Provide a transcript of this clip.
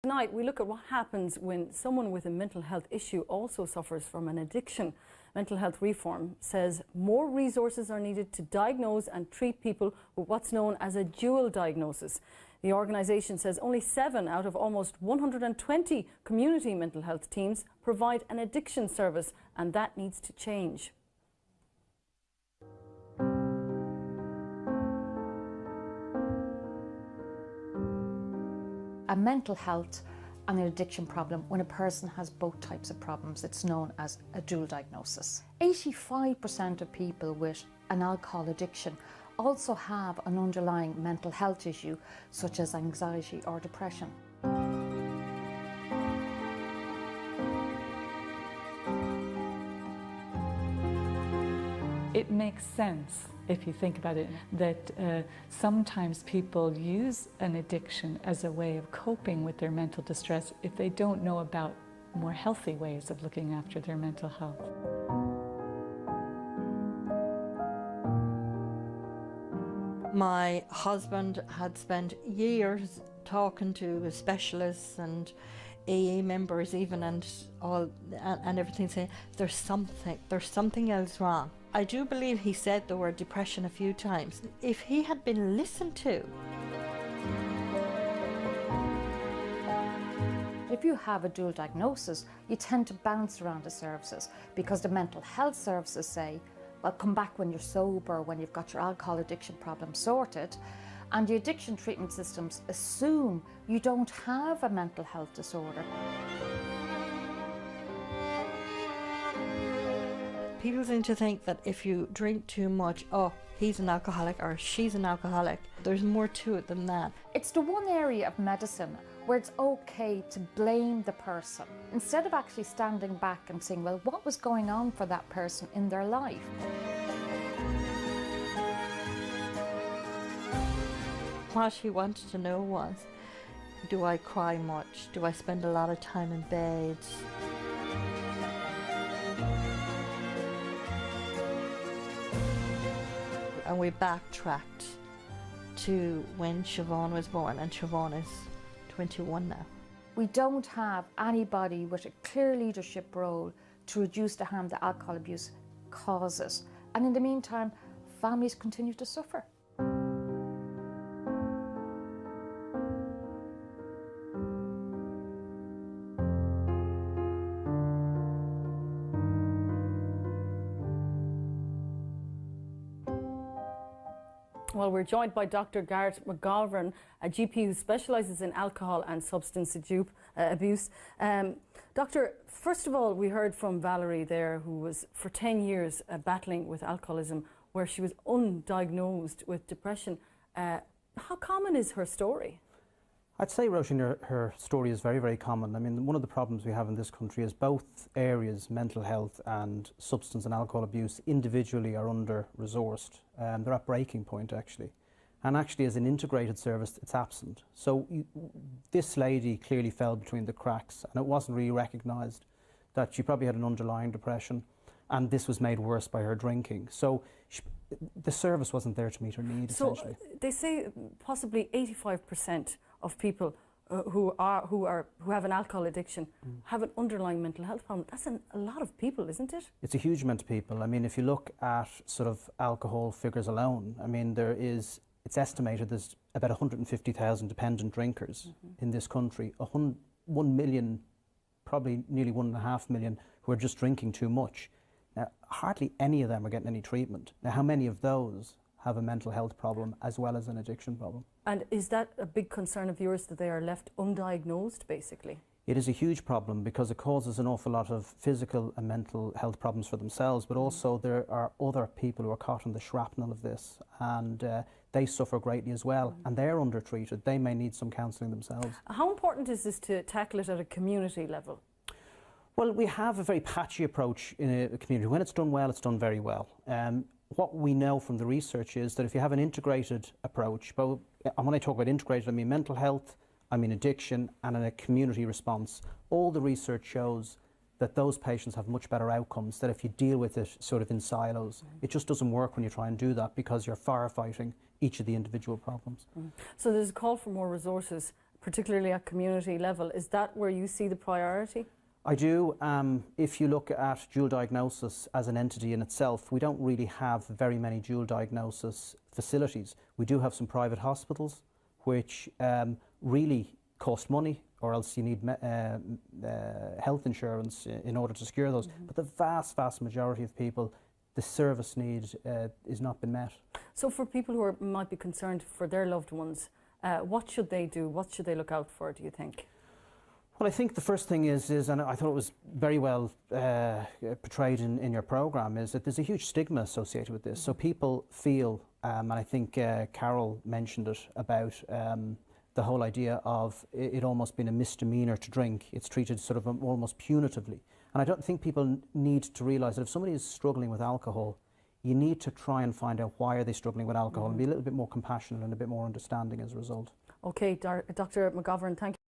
Tonight we look at what happens when someone with a mental health issue also suffers from an addiction. Mental health reform says more resources are needed to diagnose and treat people with what's known as a dual diagnosis. The organisation says only 7 out of almost 120 community mental health teams provide an addiction service, and that needs to change. A mental health and an addiction problem, when a person has both types of problems, it's known as a dual diagnosis. 85% of people with an alcohol addiction also have an underlying mental health issue, such as anxiety or depression. It makes sense, if you think about it, that sometimes people use an addiction as a way of coping with their mental distress if they don't know about more healthy ways of looking after their mental health. My husband had spent years talking to specialists and AA members even and everything, saying there's something else wrong. I do believe he said the word depression a few times. If he had been listened to. If you have a dual diagnosis, you tend to bounce around the services because the mental health services say, well, come back when you're sober, when you've got your alcohol addiction problem sorted. And the addiction treatment systems assume you don't have a mental health disorder. People seem to think that if you drink too much, oh, he's an alcoholic or she's an alcoholic. There's more to it than that. It's the one area of medicine where it's okay to blame the person, instead of actually standing back and saying, well, what was going on for that person in their life? What he wanted to know was, do I cry much? Do I spend a lot of time in bed? And we backtracked to when Siobhan was born, and Siobhan is 21 now. We don't have anybody with a clear leadership role to reduce the harm that alcohol abuse causes. And in the meantime, families continue to suffer. Well, we're joined by Dr. Garrett McGovern, a GP who specialises in alcohol and substance abuse. Doctor, first of all, we heard from Valerie there, who was for 10 years battling with alcoholism, where she was undiagnosed with depression. How common is her story? I'd say, Roisin, her story is very, very common. I mean, one of the problems we have in this country is both areas, mental health and substance and alcohol abuse, individually are under-resourced. They're at breaking point, actually. And actually, as an integrated service, it's absent. So this lady clearly fell between the cracks, and it wasn't really recognised that she probably had an underlying depression, and this was made worse by her drinking. So the service wasn't there to meet her need, essentially. So they say possibly 85% of people who have an alcohol addiction have an underlying mental health problem. That's a lot of people, isn't it? It's a huge amount of people. I mean, if you look at sort of alcohol figures alone, I mean, it's estimated there's about 150,000 dependent drinkers in this country. 1 million, probably nearly 1.5 million, who are just drinking too much. Now, hardly any of them are getting any treatment. Now, how many of those have a mental health problem as well as an addiction problem? And is that a big concern of yours, that they are left undiagnosed, basically? It is a huge problem because it causes an awful lot of physical and mental health problems for themselves, but also there are other people who are caught in the shrapnel of this, and they suffer greatly as well, and they're undertreated. They may need some counselling themselves. How important is this to tackle it at a community level? Well, we have a very patchy approach in a community. When it's done well, it's done very well. What we know from the research is that if you have an integrated approach, and when I talk about integrated, I mean mental health, I mean addiction, and in a community response, all the research shows that those patients have much better outcomes than if you deal with it sort of in silos. It just doesn't work when you try and do that because you're firefighting each of the individual problems. So there's a call for more resources particularly at community level. Is that where you see the priority? I do. If you look at dual diagnosis as an entity in itself, we don't really have very many dual diagnosis facilities. We do have some private hospitals which really cost money, or else you need health insurance in order to secure those. But the vast majority of people, the service need is not been met. So for people who might be concerned for their loved ones, what should they do? What should they look out for, do you think? Well, I think the first thing is, and I thought it was very well portrayed in your programme, is that there's a huge stigma associated with this. So people feel, and I think Carol mentioned it, about the whole idea of it almost being a misdemeanour to drink. It's treated sort of almost punitively. And I don't think people need to realise that if somebody is struggling with alcohol, you need to try and find out why are they struggling with alcohol and be a little bit more compassionate and a bit more understanding as a result. Okay, Dr. McGovern, thank you.